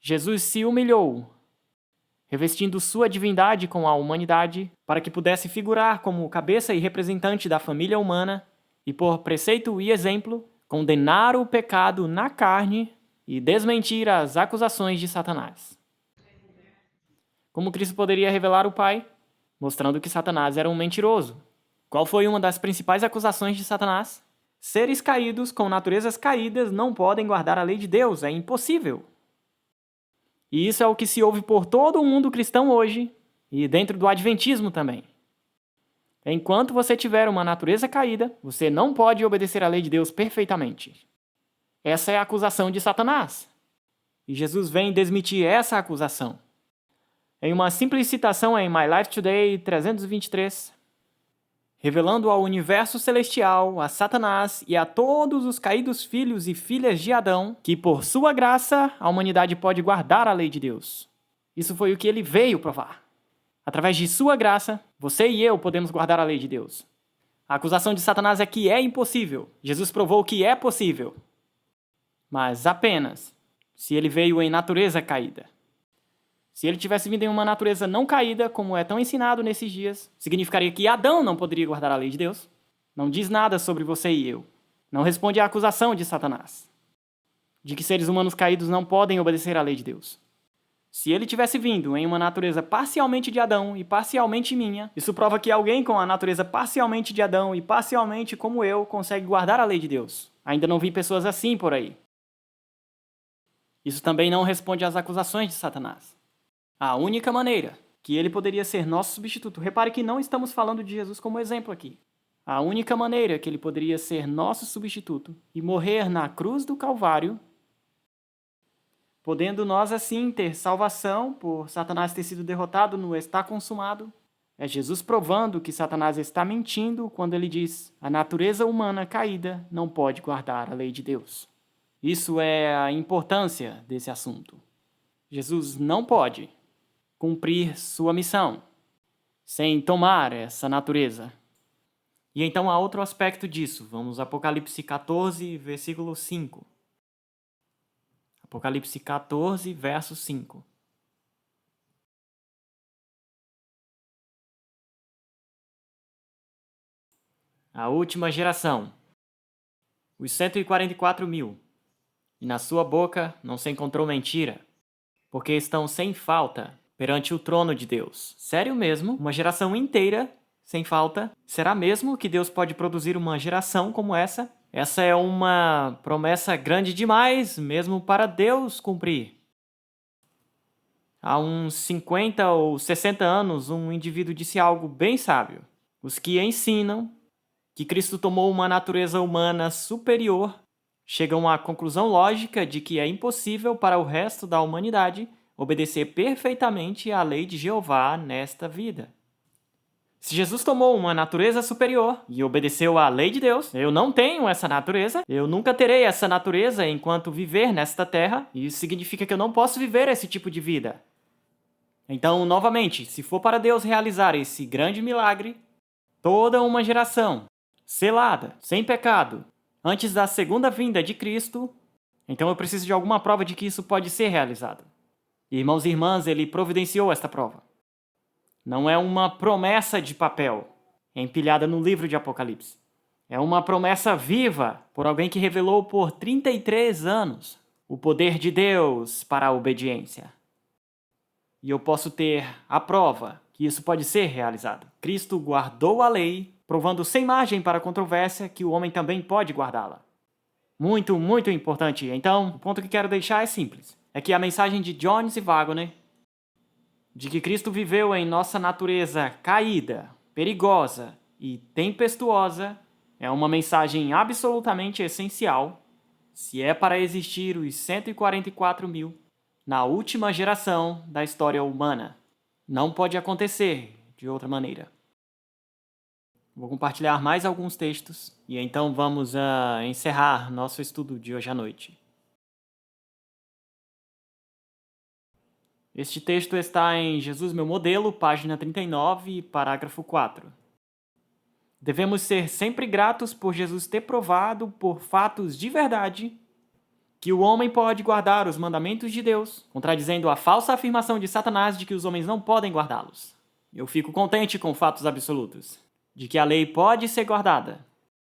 Jesus se humilhou, revestindo sua divindade com a humanidade, para que pudesse figurar como cabeça e representante da família humana e, por preceito e exemplo, condenar o pecado na carne e desmentir as acusações de Satanás. Como Cristo poderia revelar o Pai? Mostrando que Satanás era um mentiroso. Qual foi uma das principais acusações de Satanás? Seres caídos com naturezas caídas não podem guardar a lei de Deus, é impossível. E isso é o que se ouve por todo o mundo cristão hoje e dentro do adventismo também. Enquanto você tiver uma natureza caída, você não pode obedecer à lei de Deus perfeitamente. Essa é a acusação de Satanás. E Jesus vem desmentir essa acusação. Em uma simples citação em My Life Today 323, revelando ao universo celestial, a Satanás e a todos os caídos filhos e filhas de Adão, que por sua graça a humanidade pode guardar a lei de Deus. Isso foi o que ele veio provar. Através de sua graça, você e eu podemos guardar a lei de Deus. A acusação de Satanás é que é impossível. Jesus provou que é possível. Mas apenas se ele veio em natureza caída. Se ele tivesse vindo em uma natureza não caída, como é tão ensinado nesses dias, significaria que Adão não poderia guardar a lei de Deus. Não diz nada sobre você e eu. Não responde à acusação de Satanás, de que seres humanos caídos não podem obedecer à lei de Deus. Se ele tivesse vindo em uma natureza parcialmente de Adão e parcialmente minha, isso prova que alguém com a natureza parcialmente de Adão e parcialmente como eu consegue guardar a lei de Deus. Ainda não vi pessoas assim por aí. Isso também não responde às acusações de Satanás. A única maneira que ele poderia ser nosso substituto, repare que não estamos falando de Jesus como exemplo aqui. A única maneira que ele poderia ser nosso substituto e morrer na cruz do Calvário, podendo nós assim ter salvação por Satanás ter sido derrotado no está consumado, é Jesus provando que Satanás está mentindo quando ele diz: a natureza humana caída não pode guardar a lei de Deus. Isso é a importância desse assunto. Jesus não pode cumprir sua missão sem tomar essa natureza. E então há outro aspecto disso. Vamos a Apocalipse 14, versículo 5. Apocalipse 14, verso 5. A última geração, os 144.000, e na sua boca não se encontrou mentira, porque estão sem falta perante o trono de Deus. Sério mesmo? Uma geração inteira sem falta? Será mesmo que Deus pode produzir uma geração como essa? Essa é uma promessa grande demais, mesmo para Deus cumprir. Há uns 50 ou 60 anos, um indivíduo disse algo bem sábio. Os que ensinam que Cristo tomou uma natureza humana superior chegam à conclusão lógica de que é impossível para o resto da humanidade obedecer perfeitamente à lei de Jeová nesta vida. Se Jesus tomou uma natureza superior e obedeceu à lei de Deus, eu não tenho essa natureza, eu nunca terei essa natureza enquanto viver nesta terra, e isso significa que eu não posso viver esse tipo de vida. Então, novamente, se for para Deus realizar esse grande milagre, toda uma geração, selada, sem pecado, antes da segunda vinda de Cristo, então eu preciso de alguma prova de que isso pode ser realizado. Irmãos e irmãs, ele providenciou esta prova. Não é uma promessa de papel, empilhada no livro de Apocalipse. É uma promessa viva por alguém que revelou por 33 anos o poder de Deus para a obediência. E eu posso ter a prova que isso pode ser realizado. Cristo guardou a lei, provando sem margem para controvérsia que o homem também pode guardá-la. Muito, muito importante. Então, o ponto que quero deixar é simples. É que a mensagem de Jones e Wagner, de que Cristo viveu em nossa natureza caída, perigosa e tempestuosa, é uma mensagem absolutamente essencial se é para existir os 144 mil na última geração da história humana. Não pode acontecer de outra maneira. Vou compartilhar mais alguns textos e então vamos encerrar nosso estudo de hoje à noite. Este texto está em Jesus Meu Modelo, página 39, parágrafo 4. Devemos ser sempre gratos por Jesus ter provado, por fatos de verdade, que o homem pode guardar os mandamentos de Deus, contradizendo a falsa afirmação de Satanás de que os homens não podem guardá-los. Eu fico contente com fatos absolutos, de que a lei pode ser guardada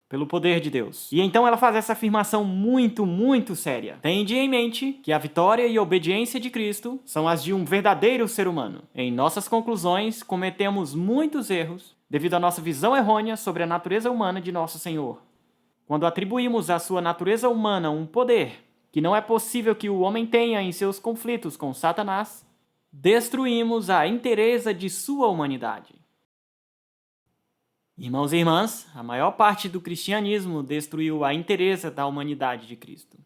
pelo poder de Deus. E então ela faz essa afirmação muito, muito séria. Tende em mente que a vitória e a obediência de Cristo são as de um verdadeiro ser humano. Em nossas conclusões, cometemos muitos erros devido à nossa visão errônea sobre a natureza humana de nosso Senhor. Quando atribuímos à sua natureza humana um poder que não é possível que o homem tenha em seus conflitos com Satanás, destruímos a inteireza de sua humanidade. Irmãos e irmãs, a maior parte do cristianismo destruiu a inteireza da humanidade de Cristo.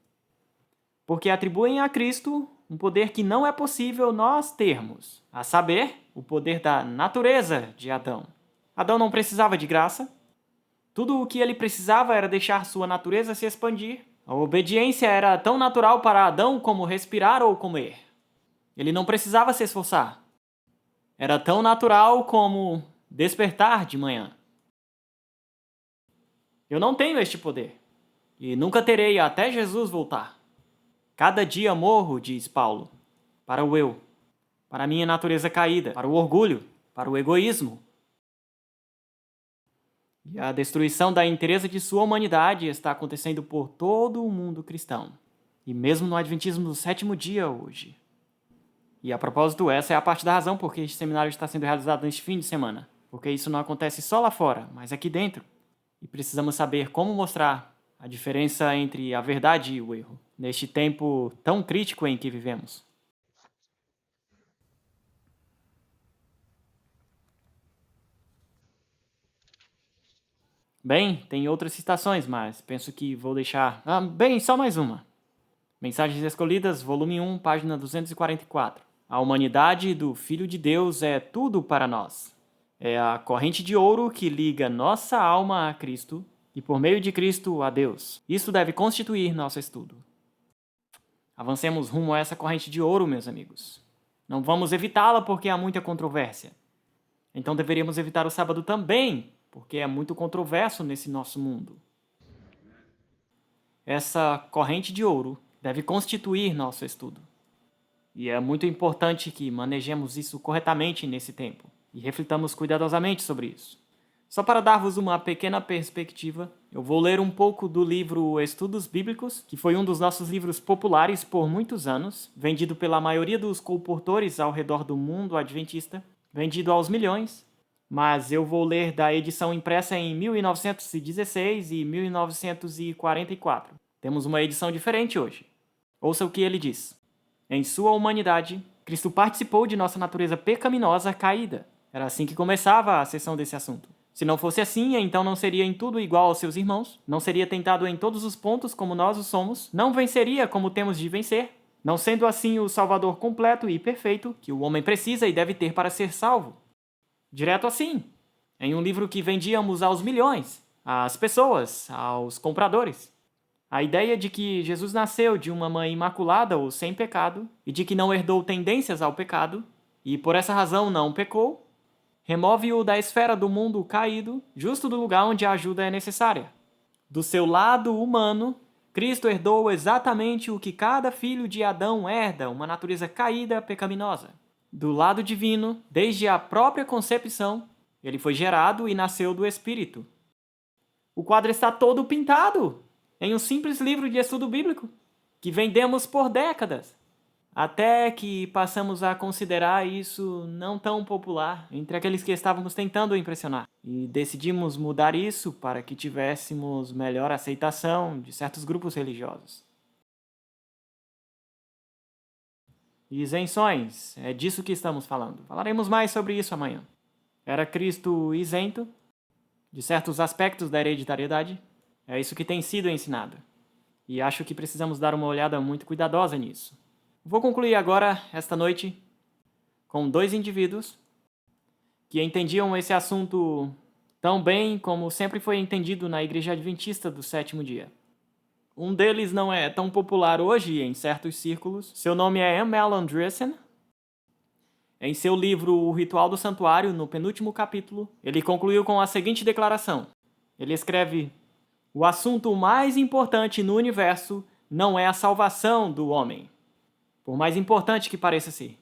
Porque atribuem a Cristo um poder que não é possível nós termos, a saber, o poder da natureza de Adão. Adão não precisava de graça. Tudo o que ele precisava era deixar sua natureza se expandir. A obediência era tão natural para Adão como respirar ou comer. Ele não precisava se esforçar. Era tão natural como despertar de manhã. Eu não tenho este poder, e nunca terei até Jesus voltar. Cada dia morro, diz Paulo, para o eu, para a minha natureza caída, para o orgulho, para o egoísmo. E a destruição da inteireza de sua humanidade está acontecendo por todo o mundo cristão, e mesmo no Adventismo do sétimo dia hoje. E a propósito, essa é a parte da razão por que este seminário está sendo realizado neste fim de semana, porque isso não acontece só lá fora, mas aqui dentro. E precisamos saber como mostrar a diferença entre a verdade e o erro, neste tempo tão crítico em que vivemos. Bem, tem outras citações, mas penso que vou deixar... só mais uma. Mensagens Escolhidas, volume 1, página 244. A humanidade do Filho de Deus é tudo para nós. É a corrente de ouro que liga nossa alma a Cristo e, por meio de Cristo, a Deus. Isso deve constituir nosso estudo. Avancemos rumo a essa corrente de ouro, meus amigos. Não vamos evitá-la porque há muita controvérsia. Então deveríamos evitar o sábado também, porque é muito controverso nesse nosso mundo. Essa corrente de ouro deve constituir nosso estudo. E é muito importante que manejemos isso corretamente nesse tempo e reflitamos cuidadosamente sobre isso. Só para dar-vos uma pequena perspectiva, eu vou ler um pouco do livro Estudos Bíblicos, que foi um dos nossos livros populares por muitos anos, vendido pela maioria dos colportores ao redor do mundo adventista, vendido aos milhões, mas eu vou ler da edição impressa em 1916 e 1944. Temos uma edição diferente hoje. Ouça o que ele diz. Em sua humanidade, Cristo participou de nossa natureza pecaminosa caída. Era assim que começava a sessão desse assunto. Se não fosse assim, então não seria em tudo igual aos seus irmãos, não seria tentado em todos os pontos como nós o somos, não venceria como temos de vencer, não sendo assim o Salvador completo e perfeito que o homem precisa e deve ter para ser salvo. Direto assim, em um livro que vendíamos aos milhões, às pessoas, aos compradores. A ideia de que Jesus nasceu de uma mãe imaculada ou sem pecado e de que não herdou tendências ao pecado e por essa razão não pecou, remove-o da esfera do mundo caído, justo do lugar onde a ajuda é necessária. Do seu lado humano, Cristo herdou exatamente o que cada filho de Adão herda, uma natureza caída, pecaminosa. Do lado divino, desde a própria concepção, ele foi gerado e nasceu do Espírito. O quadro está todo pintado em um simples livro de estudo bíblico que vendemos por décadas, até que passamos a considerar isso não tão popular entre aqueles que estávamos tentando impressionar. E decidimos mudar isso para que tivéssemos melhor aceitação de certos grupos religiosos. Isenções, é disso que estamos falando. Falaremos mais sobre isso amanhã. Era Cristo isento de certos aspectos da hereditariedade? É isso que tem sido ensinado. E acho que precisamos dar uma olhada muito cuidadosa nisso. Vou concluir agora, esta noite, com 2 indivíduos que entendiam esse assunto tão bem como sempre foi entendido na Igreja Adventista do Sétimo Dia. Um deles não é tão popular hoje em certos círculos. Seu nome é M. L. Andreessen. Em seu livro O Ritual do Santuário, no penúltimo capítulo, ele concluiu com a seguinte declaração. Ele escreve: "O assunto mais importante no universo não é a salvação do homem, por mais importante que pareça ser.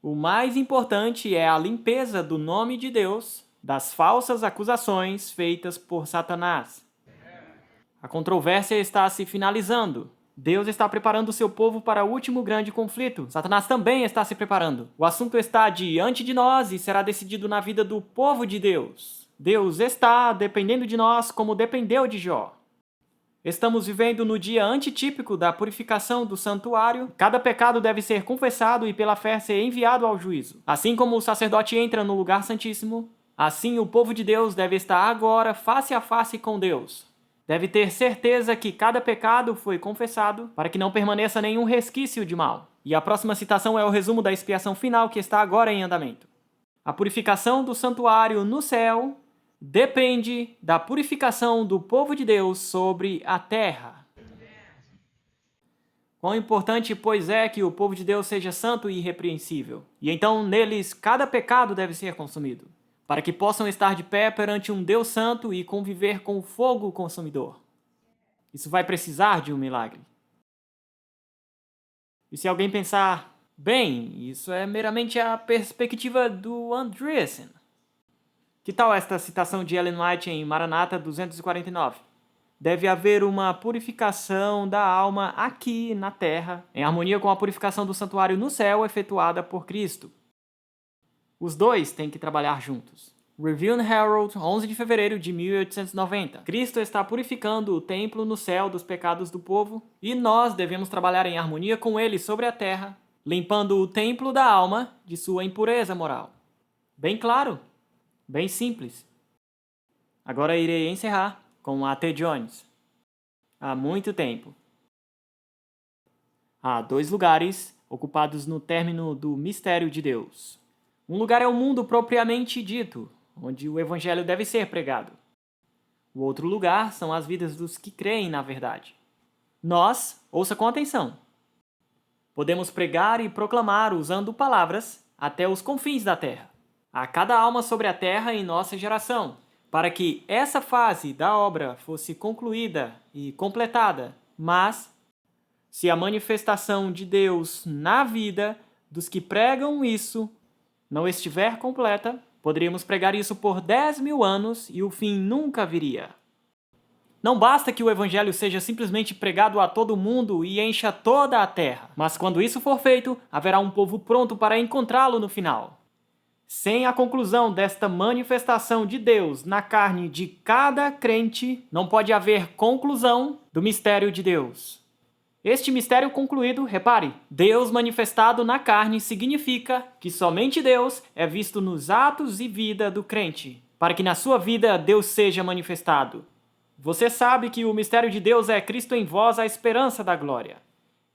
O mais importante é a limpeza do nome de Deus das falsas acusações feitas por Satanás. A controvérsia está se finalizando. Deus está preparando o seu povo para o último grande conflito. Satanás também está se preparando. O assunto está diante de nós e será decidido na vida do povo de Deus. Deus está dependendo de nós como dependeu de Jó. Estamos vivendo no dia antitípico da purificação do santuário. Cada pecado deve ser confessado e pela fé ser enviado ao juízo. Assim como o sacerdote entra no lugar santíssimo, assim o povo de Deus deve estar agora face a face com Deus. Deve ter certeza que cada pecado foi confessado para que não permaneça nenhum resquício de mal. E a próxima citação é o resumo da expiação final que está agora em andamento. A purificação do santuário no céu depende da purificação do povo de Deus sobre a terra. Quão importante, pois, é que o povo de Deus seja santo e irrepreensível. E então neles cada pecado deve ser consumido, para que possam estar de pé perante um Deus santo e conviver com o fogo consumidor. Isso vai precisar de um milagre. E se alguém pensar, bem, isso é meramente a perspectiva do Andreessen. Que tal esta citação de Ellen White em Maranata 249? Deve haver uma purificação da alma aqui na terra, em harmonia com a purificação do santuário no céu efetuada por Cristo. Os dois têm que trabalhar juntos. Review and Herald, 11 de fevereiro de 1890. Cristo está purificando o templo no céu dos pecados do povo e nós devemos trabalhar em harmonia com ele sobre a terra, limpando o templo da alma de sua impureza moral. Bem claro, bem simples. Agora irei encerrar com A. T. Jones. Há muito tempo. Há 2 lugares ocupados no término do mistério de Deus. Um lugar é o mundo propriamente dito, onde o evangelho deve ser pregado. O outro lugar são as vidas dos que creem na verdade. Nós, ouça com atenção, podemos pregar e proclamar usando palavras até os confins da terra, a cada alma sobre a terra em nossa geração, para que essa fase da obra fosse concluída e completada. Mas, se a manifestação de Deus na vida dos que pregam isso não estiver completa, poderíamos pregar isso por 10.000 anos e o fim nunca viria. Não basta que o evangelho seja simplesmente pregado a todo mundo e encha toda a terra, mas quando isso for feito, haverá um povo pronto para encontrá-lo no final. Sem a conclusão desta manifestação de Deus na carne de cada crente, não pode haver conclusão do mistério de Deus. Este mistério concluído, repare, Deus manifestado na carne significa que somente Deus é visto nos atos e vida do crente, para que na sua vida Deus seja manifestado. Você sabe que o mistério de Deus é Cristo em vós, a esperança da glória.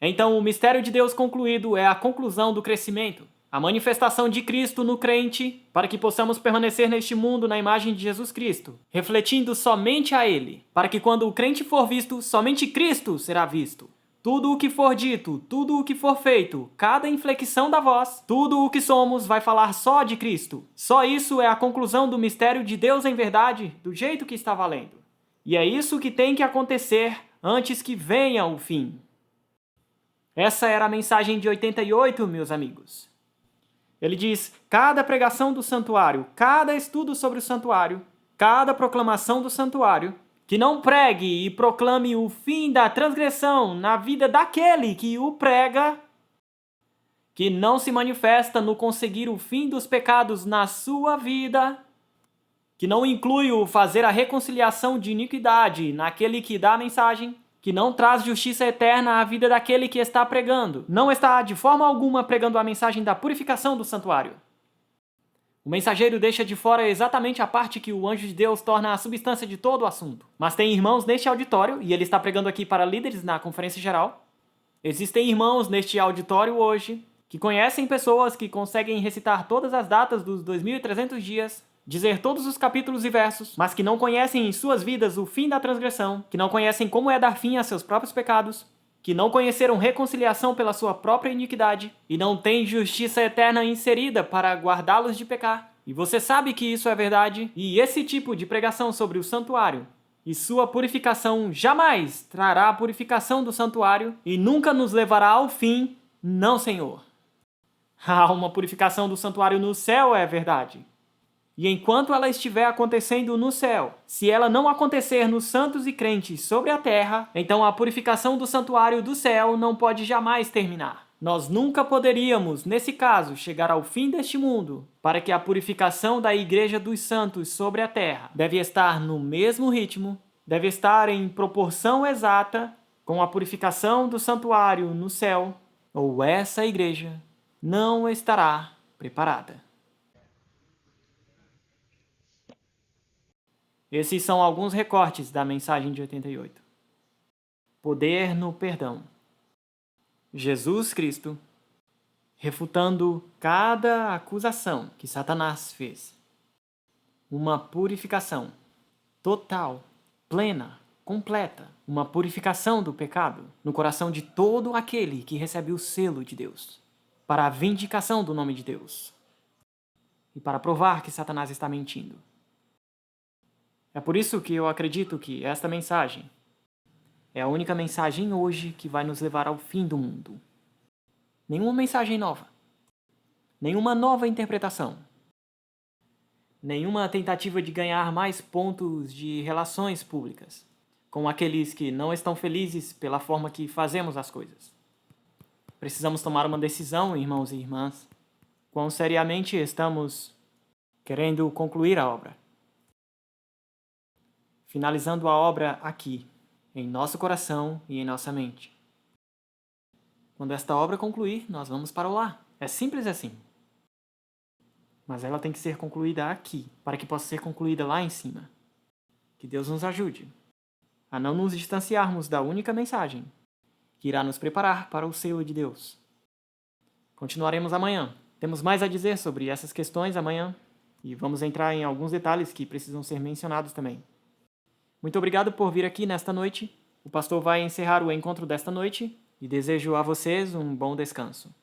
Então, o mistério de Deus concluído é a conclusão do crescimento, a manifestação de Cristo no crente, para que possamos permanecer neste mundo na imagem de Jesus Cristo, refletindo somente a Ele, para que quando o crente for visto, somente Cristo será visto. Tudo o que for dito, tudo o que for feito, cada inflexão da voz, tudo o que somos vai falar só de Cristo. Só isso é a conclusão do mistério de Deus em verdade, do jeito que está valendo. E é isso que tem que acontecer antes que venha o fim. Essa era a mensagem de 88, meus amigos. Ele diz: cada pregação do santuário, cada estudo sobre o santuário, cada proclamação do santuário, que não pregue e proclame o fim da transgressão na vida daquele que o prega, que não se manifesta no conseguir o fim dos pecados na sua vida, que não inclui o fazer a reconciliação de iniquidade naquele que dá a mensagem, que não traz justiça eterna à vida daquele que está pregando, não está de forma alguma pregando a mensagem da purificação do santuário. O mensageiro deixa de fora exatamente a parte que o anjo de Deus torna a substância de todo o assunto. Mas tem irmãos neste auditório, e ele está pregando aqui para líderes na conferência geral. Existem irmãos neste auditório hoje que conhecem pessoas que conseguem recitar todas as datas dos 2.300 dias, dizer todos os capítulos e versos, mas que não conhecem em suas vidas o fim da transgressão, que não conhecem como é dar fim a seus próprios pecados, que não conheceram reconciliação pela sua própria iniquidade e não têm justiça eterna inserida para guardá-los de pecar. E você sabe que isso é verdade, e esse tipo de pregação sobre o santuário e sua purificação jamais trará a purificação do santuário e nunca nos levará ao fim, não, Senhor. Há uma purificação do santuário no céu, é verdade. E enquanto ela estiver acontecendo no céu, se ela não acontecer nos santos e crentes sobre a terra, então a purificação do santuário do céu não pode jamais terminar. Nós nunca poderíamos, nesse caso, chegar ao fim deste mundo, para que a purificação da igreja dos santos sobre a terra deve estar no mesmo ritmo, deve estar em proporção exata com a purificação do santuário no céu, ou essa igreja não estará preparada. Esses são alguns recortes da mensagem de 88. Poder no perdão. Jesus Cristo refutando cada acusação que Satanás fez. Uma purificação total, plena, completa. Uma purificação do pecado no coração de todo aquele que recebe o selo de Deus, para a vindicação do nome de Deus e para provar que Satanás está mentindo. É por isso que eu acredito que esta mensagem é a única mensagem hoje que vai nos levar ao fim do mundo. Nenhuma mensagem nova. Nenhuma nova interpretação. Nenhuma tentativa de ganhar mais pontos de relações públicas com aqueles que não estão felizes pela forma que fazemos as coisas. Precisamos tomar uma decisão, irmãos e irmãs. Quão seriamente estamos querendo concluir a obra. Finalizando a obra aqui, em nosso coração e em nossa mente. Quando esta obra concluir, nós vamos para o lar. É simples assim. Mas ela tem que ser concluída aqui, para que possa ser concluída lá em cima. Que Deus nos ajude a não nos distanciarmos da única mensagem que irá nos preparar para o selo de Deus. Continuaremos amanhã. Temos mais a dizer sobre essas questões amanhã e vamos entrar em alguns detalhes que precisam ser mencionados também. Muito obrigado por vir aqui nesta noite. O pastor vai encerrar o encontro desta noite e desejo a vocês um bom descanso.